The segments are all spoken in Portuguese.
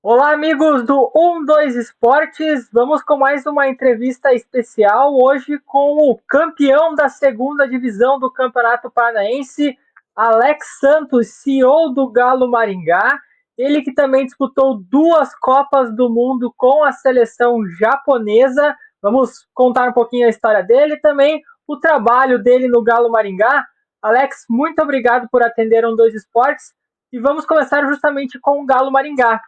Olá, amigos do 12 Esportes. Vamos com mais uma entrevista especial hoje com o campeão da segunda divisão do Campeonato Paranaense, Alex Santos, CEO do Galo Maringá. Ele que também disputou duas Copas do Mundo com a seleção japonesa. Vamos contar um pouquinho a história dele e também o trabalho dele no Galo Maringá. Alex, muito obrigado por atender o 12 Esportes. E vamos começar justamente com o Galo Maringá,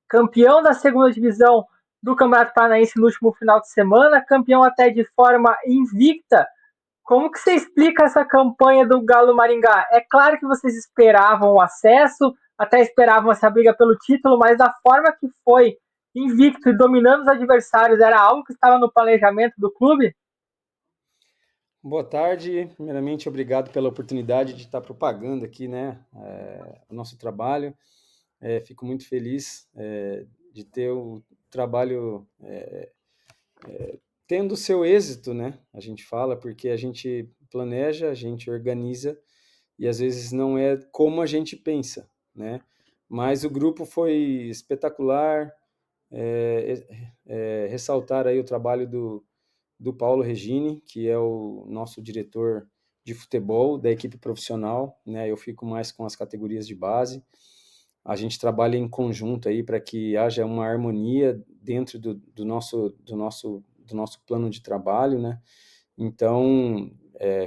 campeão da segunda divisão do Campeonato Paranaense no último final de semana, campeão até de forma invicta. Como que você explica essa campanha do Galo Maringá? É claro que vocês esperavam o acesso, até esperavam essa briga pelo título, mas da forma que foi, invicto e dominando os adversários, era algo que estava no planejamento do clube? Boa tarde. Primeiramente, obrigado pela oportunidade de estar propagando aqui, né, o nosso trabalho. Fico muito feliz de ter o trabalho tendo o seu êxito, né? A gente fala porque a gente planeja, a gente organiza e às vezes não é como a gente pensa, né? Mas o grupo foi espetacular. Ressaltar aí o trabalho do Paulo Regini, que é o nosso diretor de futebol da equipe profissional, né? Eu fico mais com as categorias de base. A gente trabalha em conjunto aí para que haja uma harmonia dentro do nosso plano de trabalho, né? Então,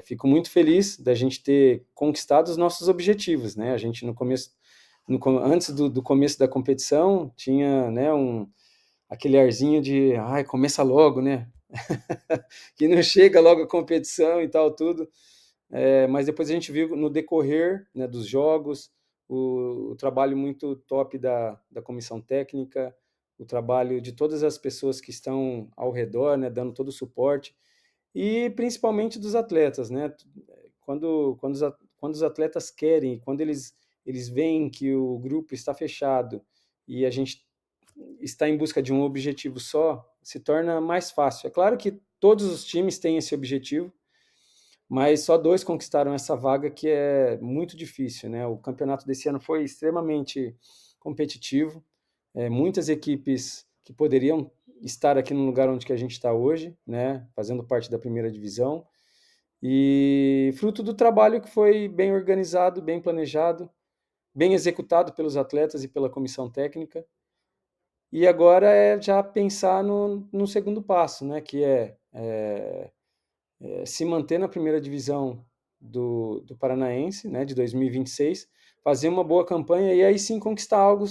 fico muito feliz da gente ter conquistado os nossos objetivos, né? A gente no começo, antes do começo da competição, tinha, né, aquele arzinho de, ai, começa logo, né? Que não chega logo a competição e tal, tudo. Mas depois a gente viu no decorrer, né, dos jogos, o trabalho muito top da comissão técnica, o trabalho de todas as pessoas que estão ao redor, né, dando todo o suporte, e principalmente dos atletas, né? Quando os atletas querem, quando eles veem que o grupo está fechado e a gente está em busca de um objetivo só, se torna mais fácil. É claro que todos os times têm esse objetivo, mas só dois conquistaram essa vaga, que é muito difícil, né? O campeonato desse ano foi extremamente competitivo, muitas equipes que poderiam estar aqui no lugar onde que a gente está hoje, né? Fazendo parte da primeira divisão, e fruto do trabalho que foi bem organizado, bem planejado, bem executado pelos atletas e pela comissão técnica. E agora é já pensar no segundo passo, né? Que se manter na primeira divisão do Paranaense, né, de 2026, fazer uma boa campanha e aí sim conquistar algo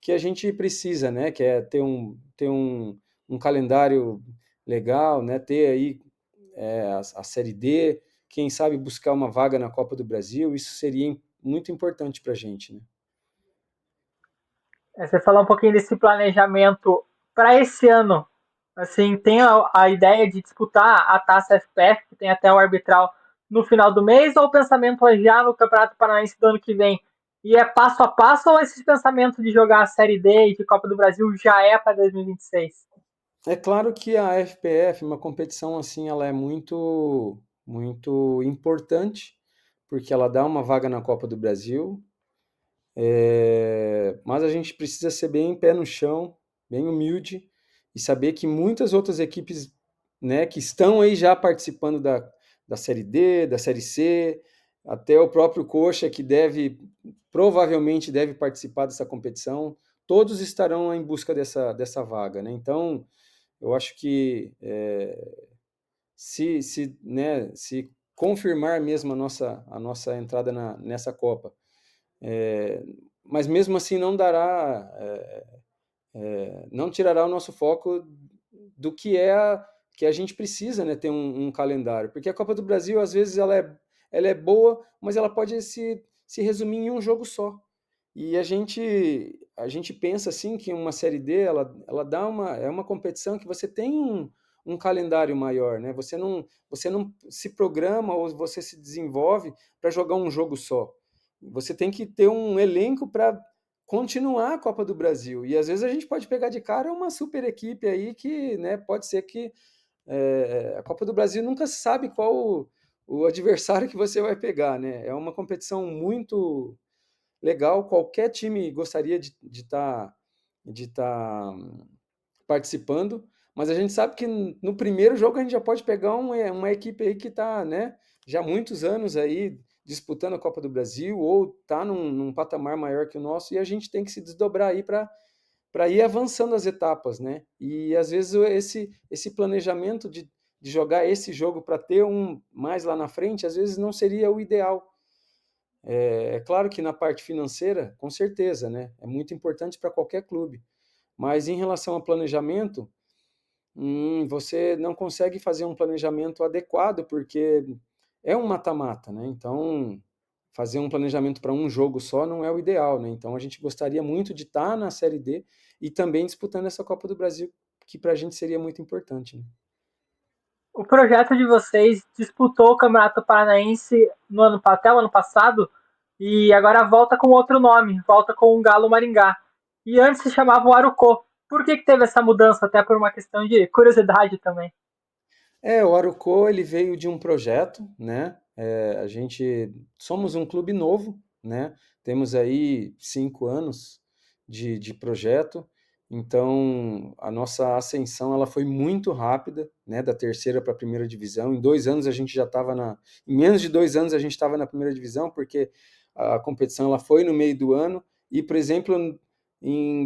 que a gente precisa, né, que é ter um calendário legal, né, ter aí a Série D, quem sabe buscar uma vaga na Copa do Brasil, isso seria muito importante para a gente, né? Você falou um pouquinho desse planejamento para esse ano. Assim, tem a ideia de disputar a Taça FPF, que tem até o arbitral no final do mês, ou o pensamento é já no Campeonato Paranaense do ano que vem? E é passo a passo, ou esse pensamento de jogar a Série D e de Copa do Brasil já é para 2026? É claro que a FPF, uma competição assim, ela é muito importante, porque ela dá uma vaga na Copa do Brasil. Mas a gente precisa ser bem pé no chão, bem humilde e saber que muitas outras equipes, né, que estão aí já participando da Série D, da Série C, até o próprio Coxa, que provavelmente deve participar dessa competição, todos estarão em busca dessa vaga, né? Então, eu acho que se confirmar mesmo a nossa entrada nessa Copa, é, mas mesmo assim não dará, não tirará o nosso foco do que a gente precisa, né, ter um calendário, porque a Copa do Brasil às vezes ela é boa, mas ela pode se resumir em um jogo só. E a gente pensa assim que uma série D ela é uma competição que você tem um calendário maior, né? Você não se programa ou você se desenvolve para jogar um jogo só. Você tem que ter um elenco para continuar a Copa do Brasil. E às vezes a gente pode pegar de cara uma super equipe aí que, né, pode ser que a Copa do Brasil nunca se sabe qual o adversário que você vai pegar, né? É uma competição muito legal. Qualquer time gostaria de estar de estar participando, mas a gente sabe que no primeiro jogo a gente já pode pegar uma equipe aí que está, né, já há muitos anos aí disputando a Copa do Brasil ou está num patamar maior que o nosso, e a gente tem que se desdobrar aí para ir avançando as etapas, né? E às vezes esse planejamento de jogar esse jogo para ter um mais lá na frente, às vezes não seria o ideal. É claro que na parte financeira, com certeza, né? É muito importante para qualquer clube. Mas em relação a planejamento, você não consegue fazer um planejamento adequado, porque é um mata-mata, né? Então, fazer um planejamento para um jogo só não é o ideal, né? Então, a gente gostaria muito de estar na Série D e também disputando essa Copa do Brasil, que para a gente seria muito importante, né? O projeto de vocês disputou o Campeonato Paranaense até o ano passado e agora volta com outro nome, volta com o Galo Maringá. E antes se chamava o Arucó. Por que teve essa mudança? Até por uma questão de curiosidade também. O Arucó, ele veio de um projeto, né? A gente somos um clube novo, né? Temos aí 5 anos de projeto, então a nossa ascensão ela foi muito rápida, né? Da terceira para a primeira divisão. Em 2 anos a gente já estava em menos de 2 anos a gente estava na primeira divisão, porque a competição ela foi no meio do ano e, por exemplo,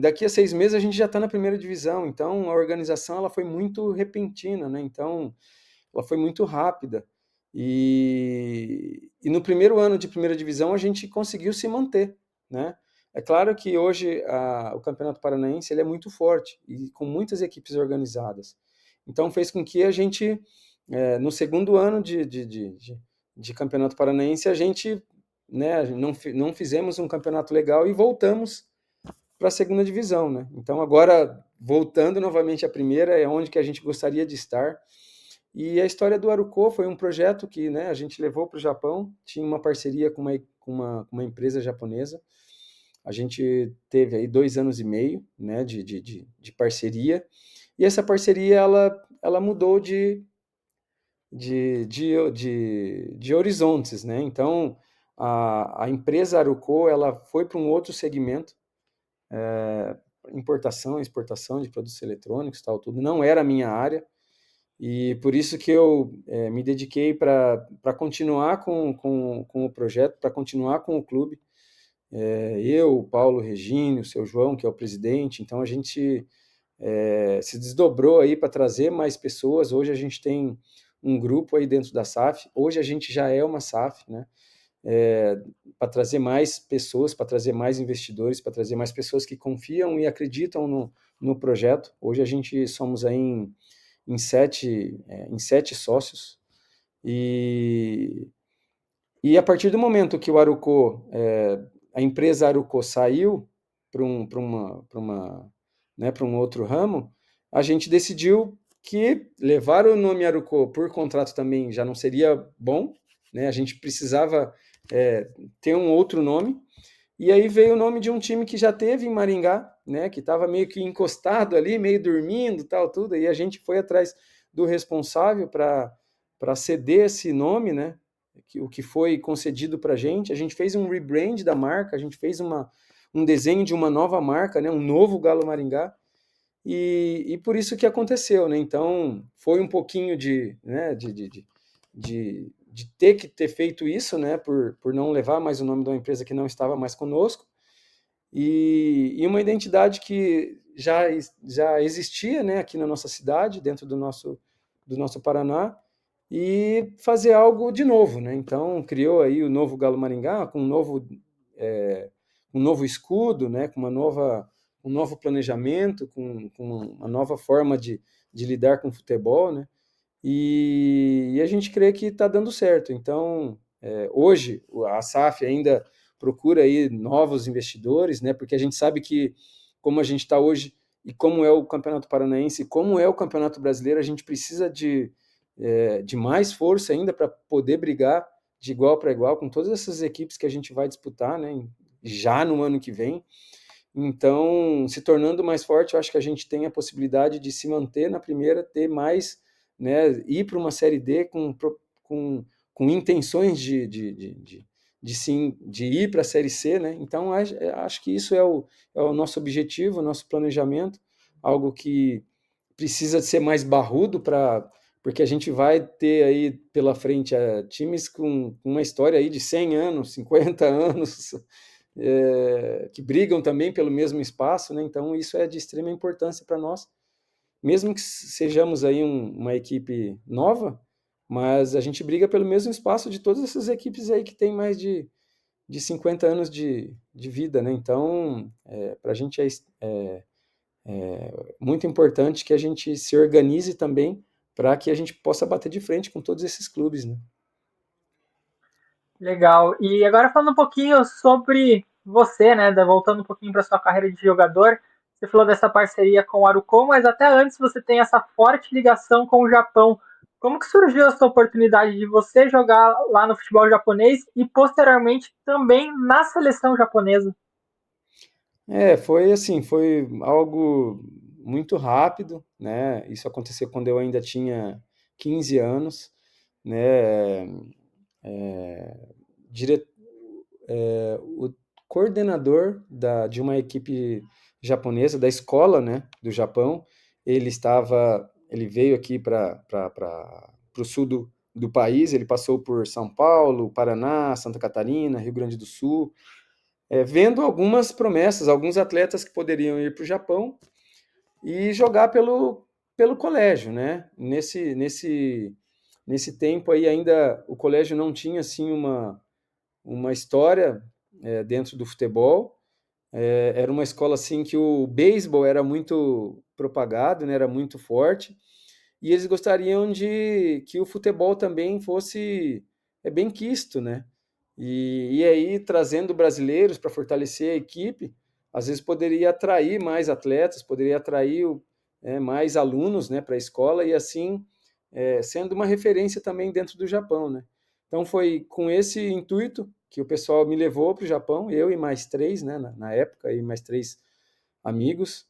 daqui a 6 meses a gente já está na primeira divisão. Então a organização ela foi muito repentina, né? Então ela foi muito rápida. E no primeiro ano de primeira divisão a gente conseguiu se manter, né? É claro que hoje o Campeonato Paranaense ele é muito forte e com muitas equipes organizadas. Então fez com que a gente, no segundo ano de Campeonato Paranaense, a gente, né, não fizemos um campeonato legal e voltamos para a segunda divisão, né? Então agora, voltando novamente à primeira, é onde que a gente gostaria de estar. E a história do Arucó foi um projeto que, né, a gente levou para o Japão, tinha uma parceria com uma empresa japonesa. A gente teve aí 2 anos e meio, né, de parceria, e essa parceria ela mudou de horizontes, né? Então a empresa Arucó ela foi para um outro segmento, importação, exportação de produtos eletrônicos, tal, tudo. Não era a minha área, e por isso que eu me dediquei para continuar com o projeto, para continuar com o clube. Eu, o Paulo Regine, o seu João, que é o presidente, então a gente se desdobrou aí para trazer mais pessoas. Hoje a gente tem um grupo aí dentro da SAF, hoje a gente já é uma SAF, né? Para trazer mais pessoas, para trazer mais investidores, para trazer mais pessoas que confiam e acreditam no projeto. Hoje a gente somos aí em sete sócios, e, e a partir do momento que o Arucó, a empresa Arucó saiu para um outro ramo, a gente decidiu que levar o nome Arucó por contrato também já não seria bom, né? A gente precisava ter um outro nome, e aí veio o nome de um time que já teve em Maringá, né, que estava meio que encostado ali, meio dormindo, tal, tudo, e a gente foi atrás do responsável para ceder esse nome, né, o que foi concedido para a gente fez um rebrand da marca, a gente fez um desenho de uma nova marca, né, um novo Galo Maringá, e por isso que aconteceu, né, então foi um pouquinho né, de ter que ter feito isso, né, por não levar mais o nome de uma empresa que não estava mais conosco, e uma identidade que já existia, né, aqui na nossa cidade, dentro do nosso Paraná, e fazer algo de novo, né? Então criou aí o novo Galo Maringá com um novo escudo, né, com um novo planejamento, com uma nova forma de lidar com o futebol, né? E a gente crê que está dando certo. Então, hoje, a SAF ainda procura aí novos investidores, né? Porque a gente sabe que, como a gente está hoje, e como é o Campeonato Paranaense, e como é o Campeonato Brasileiro, a gente precisa de mais força ainda para poder brigar de igual para igual com todas essas equipes que a gente vai disputar, né? Já no ano que vem. Então, se tornando mais forte, eu acho que a gente tem a possibilidade de se manter na primeira, ter mais, né, ir para uma Série D com intenções sim, de ir para a Série C, né? Então, acho que isso é o nosso objetivo, o nosso planejamento, algo que precisa de ser mais barrudo porque a gente vai ter aí pela frente times com uma história aí de 100 anos, 50 anos, que brigam também pelo mesmo espaço, né? Então isso é de extrema importância para nós, mesmo que sejamos aí uma equipe nova, mas a gente briga pelo mesmo espaço de todas essas equipes aí que tem mais de 50 anos de vida, né? Então, para a gente muito importante que a gente se organize também para que a gente possa bater de frente com todos esses clubes, né? Legal. E agora falando um pouquinho sobre você, né? Voltando um pouquinho para sua carreira de jogador. Você falou dessa parceria com o Arucon, mas até antes você tem essa forte ligação com o Japão. Como que surgiu essa oportunidade de você jogar lá no futebol japonês e posteriormente também na seleção japonesa? Foi assim, foi algo muito rápido, né? Isso aconteceu quando eu ainda tinha 15 anos, né? É, dire... o coordenador de uma equipe japonesa, da escola, né, do Japão, ele veio aqui para o sul do país, ele passou por São Paulo, Paraná, Santa Catarina, Rio Grande do Sul, vendo algumas promessas, alguns atletas que poderiam ir para o Japão e jogar pelo colégio, né? Nesse tempo aí ainda o colégio não tinha assim uma história dentro do futebol. Era uma escola assim que o beisebol era muito propagado, né? Era muito forte e eles gostariam de que o futebol também fosse bem quisto, né? E aí, trazendo brasileiros para fortalecer a equipe, às vezes poderia atrair mais atletas, poderia atrair mais alunos, né, para a escola e assim sendo uma referência também dentro do Japão, né? Então foi com esse intuito que o pessoal me levou para o Japão, eu e mais três, né, na época, e mais três amigos.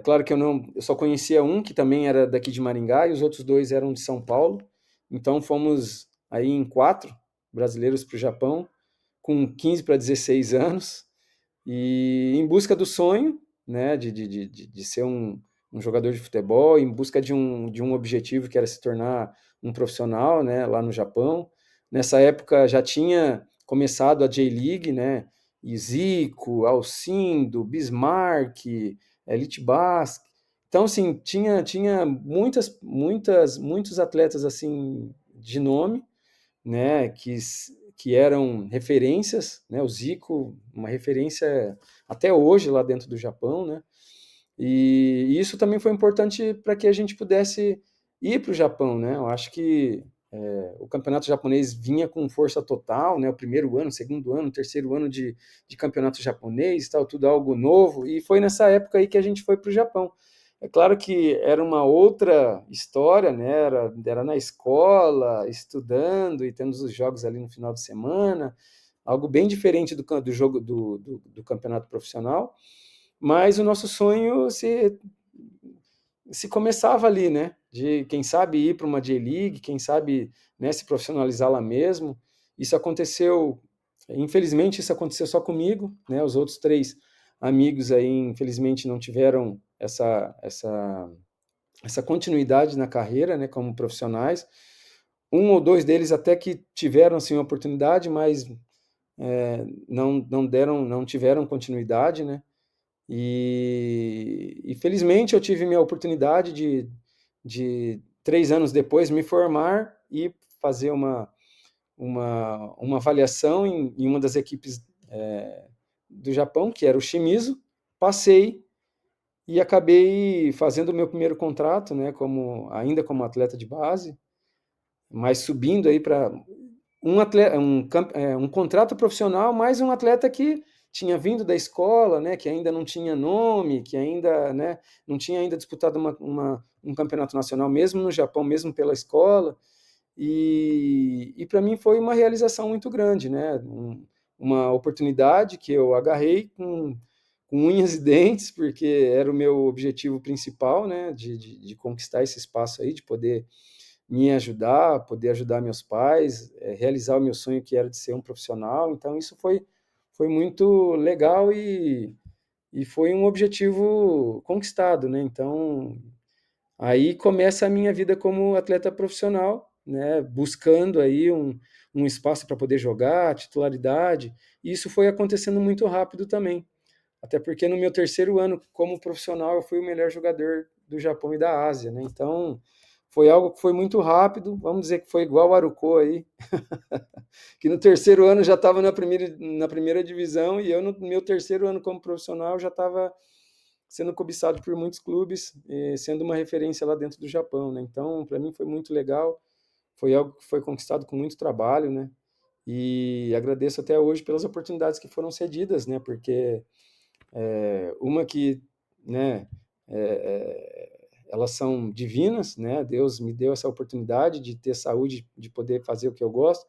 Claro que eu só conhecia um que também era daqui de Maringá e os outros dois eram de São Paulo. Então fomos aí em quatro brasileiros para o Japão, com 15 para 16 anos, e em busca do sonho, né, de ser um jogador de futebol, em busca de um objetivo que era se tornar um profissional, né, lá no Japão. Nessa época já tinha começado a J-League, né, e Zico, Alcindo, Bismarck, Elite Basque. Então, assim, tinha muitos atletas assim de nome, né, que eram referências, né, o Zico, uma referência até hoje lá dentro do Japão, né, e isso também foi importante para que a gente pudesse ir para o Japão, né, eu acho que o campeonato japonês vinha com força total, né, o primeiro ano, segundo ano, terceiro ano de campeonato japonês, tal, tudo algo novo, e foi nessa época aí que a gente foi para o Japão. É claro que era uma outra história, né? Era na escola, estudando e tendo os jogos ali no final de semana, algo bem diferente do jogo do campeonato profissional, mas o nosso sonho se começava ali, né? De quem sabe ir para uma J-League, quem sabe, né, se profissionalizar lá mesmo. Isso aconteceu, infelizmente, isso aconteceu só comigo, né? Os outros três amigos aí, infelizmente, não tiveram essa continuidade na carreira, né, como profissionais. Um ou dois deles até que tiveram assim uma oportunidade, mas não tiveram continuidade, né? E felizmente eu tive minha oportunidade de 3 anos depois me formar e fazer uma avaliação em uma das equipes do Japão, que era o Shimizu. Passei e acabei fazendo o meu primeiro contrato, né, ainda como atleta de base, mas subindo aí para um contrato profissional, mais um atleta que tinha vindo da escola, né, que ainda não tinha nome, que ainda, né, não tinha ainda disputado um campeonato nacional, mesmo no Japão, mesmo pela escola, e para mim foi uma realização muito grande, né, uma oportunidade que eu agarrei com unhas e dentes, porque era o meu objetivo principal, né, de conquistar esse espaço aí, de poder me ajudar, poder ajudar meus pais, realizar o meu sonho que era de ser um profissional. Então isso foi muito legal e foi um objetivo conquistado, né? Então aí começa a minha vida como atleta profissional, né? Buscando aí um espaço para poder jogar, titularidade. E isso foi acontecendo muito rápido também. Até porque no meu terceiro ano como profissional eu fui o melhor jogador do Japão e da Ásia, né? Então foi algo que foi muito rápido. Vamos dizer que foi igual o Aruko aí, que no terceiro ano já estava na primeira divisão e eu no meu terceiro ano como profissional já estava sendo cobiçado por muitos clubes, sendo uma referência lá dentro do Japão, né? Então, para mim foi muito legal, foi algo que foi conquistado com muito trabalho, né? E agradeço até hoje pelas oportunidades que foram cedidas, né? Porque uma que, né, elas são divinas, né? Deus me deu essa oportunidade de ter saúde, de poder fazer o que eu gosto,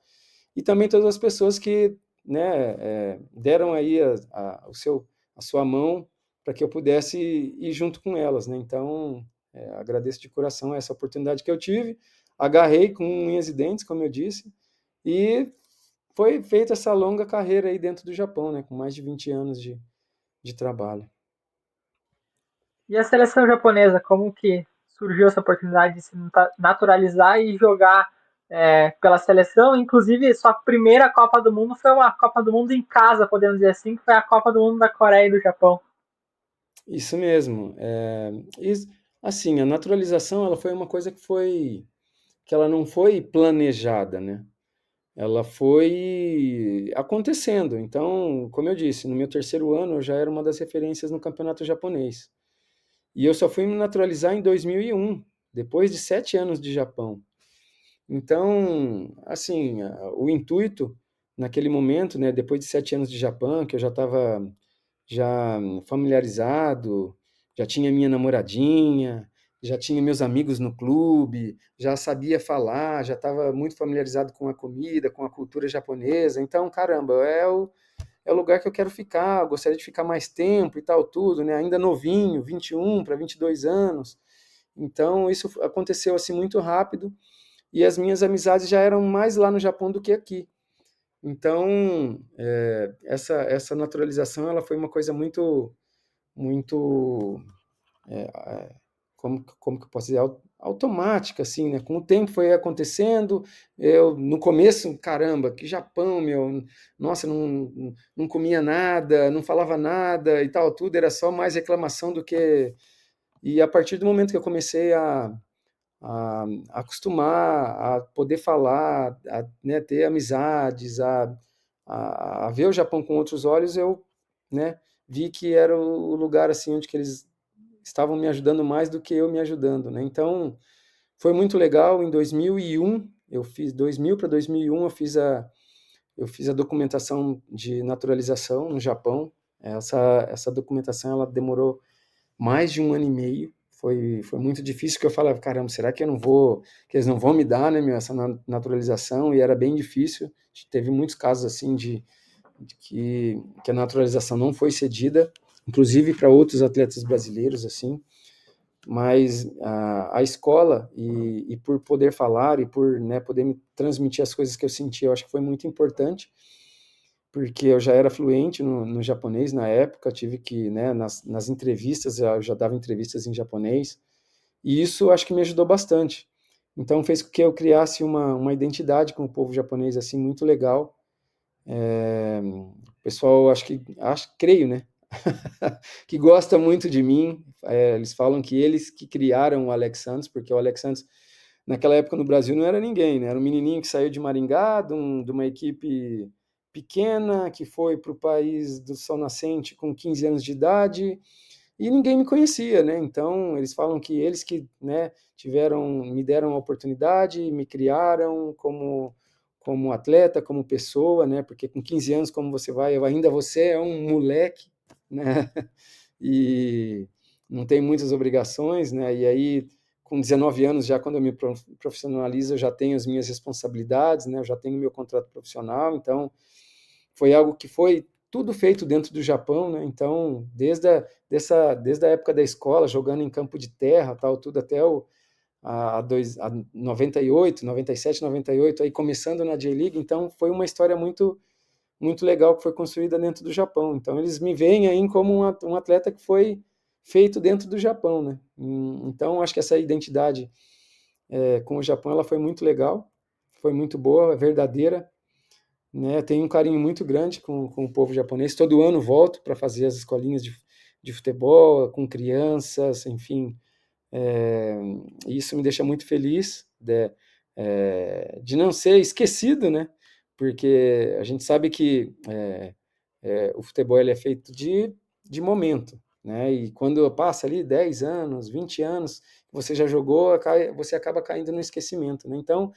e também todas as pessoas que, né, deram aí a sua mão para que eu pudesse ir junto com elas, né? Então, agradeço de coração essa oportunidade que eu tive, agarrei com unhas e dentes, como eu disse, e foi feita essa longa carreira aí dentro do Japão, né, com mais de 20 anos de trabalho. E a seleção japonesa, como que surgiu essa oportunidade de se naturalizar e jogar pela seleção? Inclusive, sua primeira Copa do Mundo foi uma Copa do Mundo em casa, podemos dizer assim, que foi a Copa do Mundo da Coreia e do Japão. Isso mesmo. Assim, a naturalização ela foi uma coisa que ela não foi planejada, né? Ela foi acontecendo. Então, como eu disse, no meu terceiro ano eu já era uma das referências no campeonato japonês. E eu só fui me naturalizar em 2001, depois de 7 anos de Japão. Então, assim, o intuito naquele momento, né, depois de 7 anos de Japão, que eu já estava já familiarizado, já tinha minha namoradinha, já tinha meus amigos no clube, já sabia falar, já estava muito familiarizado com a comida, com a cultura japonesa. Então, caramba, é o lugar que eu quero ficar, eu gostaria de ficar mais tempo e tal, tudo, né? Ainda novinho, 21 para 22 anos. Então, isso aconteceu assim muito rápido e as minhas amizades já eram mais lá no Japão do que aqui. Então, essa naturalização ela foi uma coisa muito, como que eu posso dizer, automática, assim, né? Com o tempo foi acontecendo, eu, no começo, caramba, que Japão, meu, nossa, não comia nada, não falava nada e tal, tudo, era só mais reclamação do que... E a partir do momento que eu comecei a acostumar, a poder falar, a, né, ter amizades, a ver o Japão com outros olhos, eu, né, vi que era o lugar assim onde que eles estavam me ajudando mais do que eu me ajudando, né? Então, foi muito legal. Em 2001, eu fiz 2000 para 2001, eu fiz a documentação de naturalização no Japão. Essa documentação ela demorou mais de um ano e meio. Foi muito difícil, que eu falava, caramba, será que eu não vou, que eles não vão me dar, né, essa naturalização? E era bem difícil. Teve muitos casos assim de que a naturalização não foi cedida, inclusive para outros atletas brasileiros, assim. Mas a escola e por poder falar e por, né, poder me transmitir as coisas que eu sentia, eu acho que foi muito importante, porque eu já era fluente no japonês na época, tive que, né, nas entrevistas, eu já dava entrevistas em japonês, e isso acho que me ajudou bastante. Então fez com que eu criasse uma identidade com o povo japonês, assim, muito legal. O pessoal, creio, né, que gosta muito de mim. Eles falam que eles que criaram o Alex Santos, porque o Alex Santos, naquela época no Brasil, não era ninguém, né? Era um menininho que saiu de Maringá, de uma equipe pequena, que foi para o país do Sol Nascente com 15 anos de idade, e ninguém me conhecia, né? Então, eles falam que eles que, né, me deram a oportunidade, me criaram como atleta, como pessoa, né? Porque com 15 anos, como você é um moleque, né? E não tem muitas obrigações, né? E aí, com 19 anos, já quando eu me profissionalizo, eu já tenho as minhas responsabilidades, né? Eu já tenho meu contrato profissional, então foi algo que foi tudo feito dentro do Japão, né? Então, desde a época da escola, jogando em campo de terra, tal, tudo até a 98, 97, 98, aí começando na J-League, então foi uma história muito legal que foi construída dentro do Japão. Então eles me veem aí como um atleta que foi feito dentro do Japão, né? Então acho que essa identidade com o Japão ela foi muito legal, foi muito boa, verdadeira, né? Tenho um carinho muito grande com o povo japonês. Todo ano volto para fazer as escolinhas de futebol com crianças, enfim. É, isso me deixa muito feliz de não ser esquecido, né? Porque a gente sabe que o futebol ele é feito de momento, né? E quando passa ali 10 anos, 20 anos, você já jogou, você acaba caindo no esquecimento, né? Então,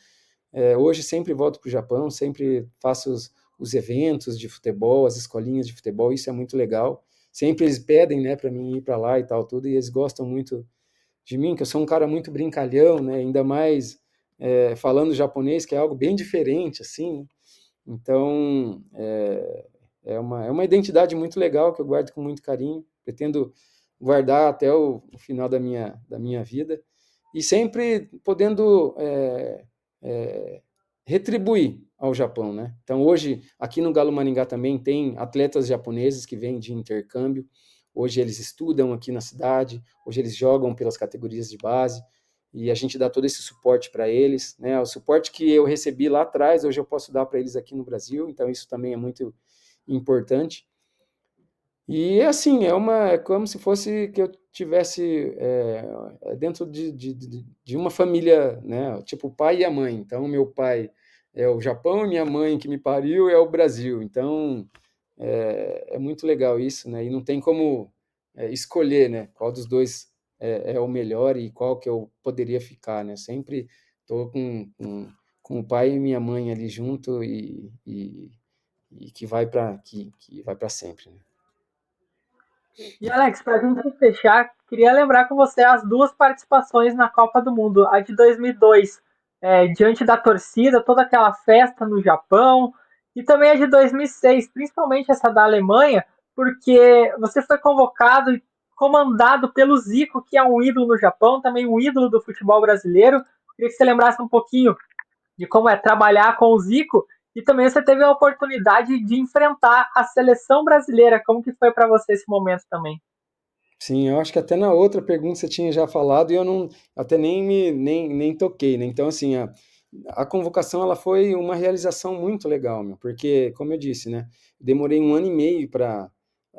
hoje sempre volto para o Japão, sempre faço os eventos de futebol, as escolinhas de futebol, isso é muito legal. Sempre eles pedem, né, para mim ir para lá e tal, tudo, e eles gostam muito de mim, que eu sou um cara muito brincalhão, né? Ainda mais falando japonês, que é algo bem diferente, assim, né? Então, é uma identidade muito legal que eu guardo com muito carinho, pretendo guardar até o final da minha vida, e sempre podendo é, retribuir ao Japão, né? Então, hoje, aqui no Galo Maringá também tem atletas japoneses que vêm de intercâmbio, hoje eles estudam aqui na cidade, hoje eles jogam pelas categorias de base, e a gente dá todo esse suporte para eles, né? O suporte que eu recebi lá atrás, hoje eu posso dar para eles aqui no Brasil, então isso também é muito importante. E assim, é como se fosse que eu tivesse dentro de uma família, né? Tipo o pai e a mãe. Então, meu pai é o Japão e minha mãe que me pariu é o Brasil. Então, é muito legal isso, né? E não tem como escolher, né? Qual dos dois é o melhor e qual que eu poderia ficar, né? Sempre estou com o pai e minha mãe ali junto e que vai para sempre, né? E Alex, para a gente fechar, queria lembrar com você as duas participações na Copa do Mundo. A de 2002, diante da torcida, toda aquela festa no Japão, e também a de 2006, principalmente essa da Alemanha, porque você foi convocado e comandado pelo Zico, que é um ídolo no Japão, também um ídolo do futebol brasileiro. Queria que você lembrasse um pouquinho de como é trabalhar com o Zico, e também você teve a oportunidade de enfrentar a seleção brasileira. Como que foi para você esse momento também? Sim, eu acho que até na outra pergunta você tinha já falado e eu não até nem toquei, né? Então, assim, a convocação ela foi uma realização muito legal, meu, porque, como eu disse, né? Demorei 1 ano e meio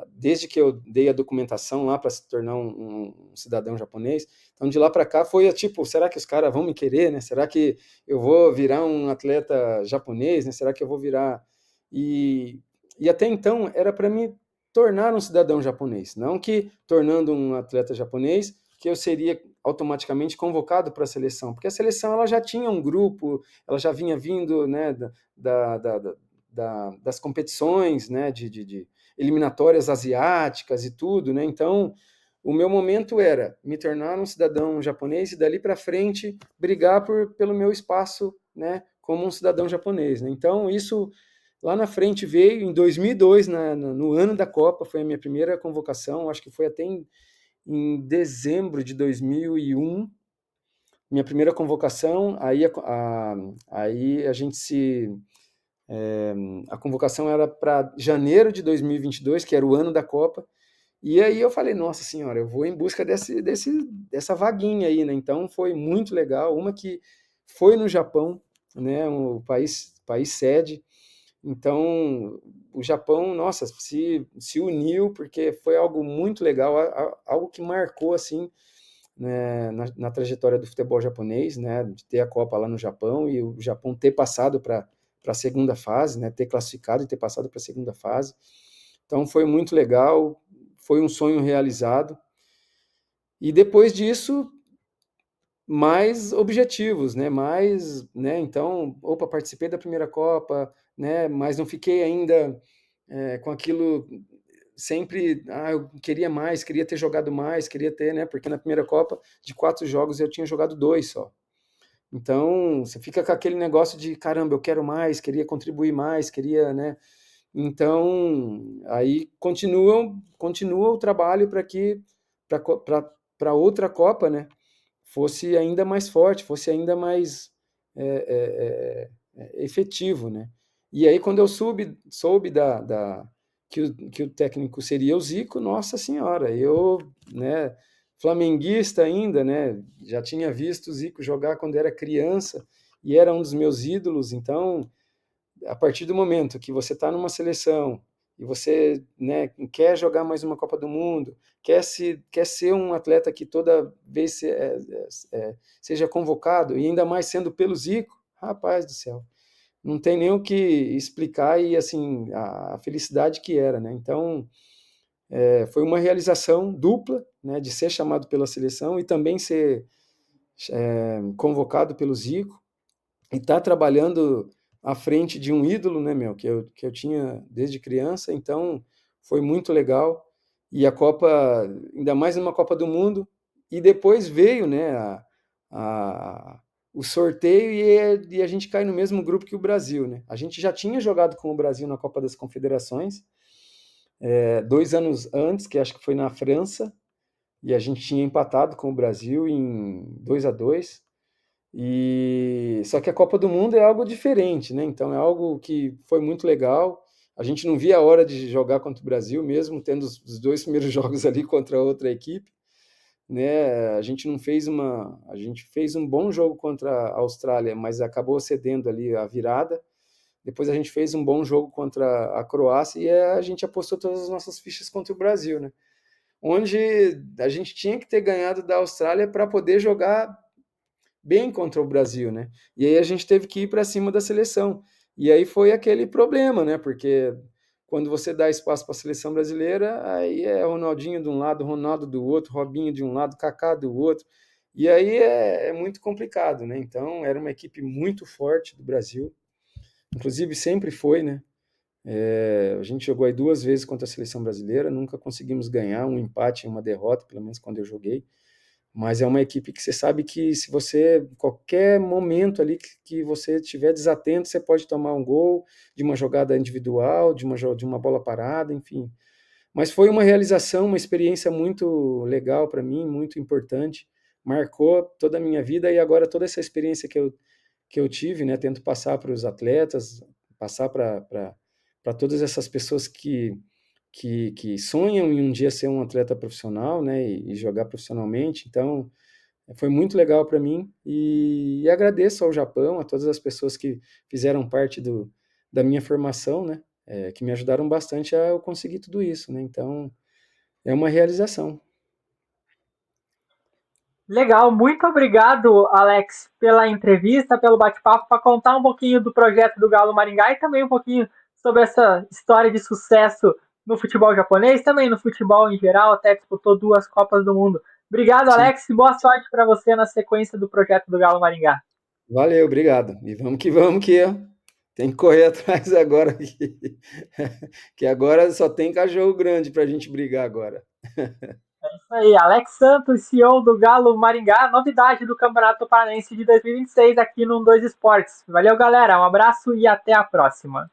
desde que eu dei a documentação lá para se tornar um cidadão japonês. Então, de lá para cá foi tipo, será que os caras vão me querer, né? Será que eu vou virar um atleta japonês, né? Será que eu vou virar. E, e até então era para mim tornar um cidadão japonês, não que tornando um atleta japonês que eu seria automaticamente convocado para a seleção, porque a seleção ela já tinha um grupo, ela já vinha vindo, né, das competições, né, de eliminatórias asiáticas e tudo, né, então o meu momento era me tornar um cidadão japonês e dali para frente brigar pelo meu espaço, né, como um cidadão japonês, né? Então isso lá na frente veio em 2002, no ano da Copa, foi a minha primeira convocação, acho que foi até em dezembro de 2001, minha primeira convocação, aí a gente a convocação era para janeiro de 2022, que era o ano da Copa, e aí eu falei, nossa senhora, eu vou em busca dessa vaguinha aí, né? Então foi muito legal, uma que foi no Japão, né? O país sede, então, o Japão, nossa, se uniu porque foi algo muito legal, algo que marcou, assim, né, na trajetória do futebol japonês, né, de ter a Copa lá no Japão e o Japão ter passado para a segunda fase, né, ter classificado e ter passado para a segunda fase. Então, foi muito legal, foi um sonho realizado. E depois disso, mais objetivos, né? Mais, né? Então, opa, participei da primeira Copa, né? Mas não fiquei ainda com aquilo sempre. Ah, eu queria mais, queria ter jogado mais, queria ter, né? Porque na primeira Copa de 4 jogos eu tinha jogado 2 só. Então, você fica com aquele negócio de caramba, eu quero mais, queria contribuir mais, queria, né? Então, aí continua o trabalho para outra Copa, né? fosse ainda mais forte, fosse ainda mais efetivo, né? E aí, quando eu soube que o técnico seria o Zico, nossa senhora, eu, né, flamenguista ainda, né, já tinha visto o Zico jogar quando era criança e era um dos meus ídolos, então, a partir do momento que você está numa seleção e você, né, quer jogar mais uma Copa do Mundo, quer ser um atleta que toda vez seja convocado, e ainda mais sendo pelo Zico, rapaz do céu, não tem nem o que explicar e assim a felicidade que era, né? Então foi uma realização dupla, né, de ser chamado pela seleção e também ser convocado pelo Zico e estar trabalhando à frente de um ídolo, né, meu, que eu tinha desde criança. Então foi muito legal e a Copa, ainda mais numa Copa do Mundo, e depois veio, né, a o sorteio e a gente cai no mesmo grupo que o Brasil, né? A gente já tinha jogado com o Brasil na Copa das Confederações, 2 anos antes, que acho que foi na França, e a gente tinha empatado com o Brasil em 2-2. E só que a Copa do Mundo é algo diferente, né? Então é algo que foi muito legal. A gente não via a hora de jogar contra o Brasil, mesmo tendo os 2 primeiros jogos ali contra outra equipe, né? A gente fez um bom jogo contra a Austrália, mas acabou cedendo ali a virada. Depois a gente fez um bom jogo contra a Croácia e a gente apostou todas as nossas fichas contra o Brasil, né? Onde a gente tinha que ter ganhado da Austrália para poder jogar bem contra o Brasil, né? E aí a gente teve que ir para cima da seleção. E aí foi aquele problema, né? Porque quando você dá espaço para a seleção brasileira, aí é Ronaldinho de um lado, Ronaldo do outro, Robinho de um lado, Kaká do outro. E aí é muito complicado, né? Então era uma equipe muito forte do Brasil, inclusive sempre foi, né? A gente jogou aí 2 vezes contra a seleção brasileira, nunca conseguimos ganhar, um empate e uma derrota, pelo menos quando eu joguei. Mas é uma equipe que você sabe que se você, qualquer momento ali que você estiver desatento, você pode tomar um gol de uma jogada individual, de uma bola parada, enfim. Mas foi uma realização, uma experiência muito legal para mim, muito importante, marcou toda a minha vida e agora toda essa experiência que eu tive, né, tento passar para os atletas, passar para todas essas pessoas que sonham em um dia ser um atleta profissional, né, e jogar profissionalmente. Então, foi muito legal para mim e agradeço ao Japão, a todas as pessoas que fizeram parte da minha formação, né, que me ajudaram bastante a eu conseguir tudo isso, né. Então, é uma realização. Legal, muito obrigado, Alex, pela entrevista, pelo bate-papo, para contar um pouquinho do projeto do Galo Maringá e também um pouquinho sobre essa história de sucesso no futebol japonês, também no futebol em geral, até disputou 2 Copas do Mundo. Obrigado, Sim, Alex, e boa sorte para você na sequência do projeto do Galo Maringá. valeu, obrigado. E vamos que tem que correr atrás agora, que agora só tem cachorro grande para a gente brigar agora. Isso aí, Alex Santos, CEO do Galo Maringá, novidade do Campeonato Paranaense de 2026 aqui no 2 Esportes. Valeu, galera, um abraço e até a próxima.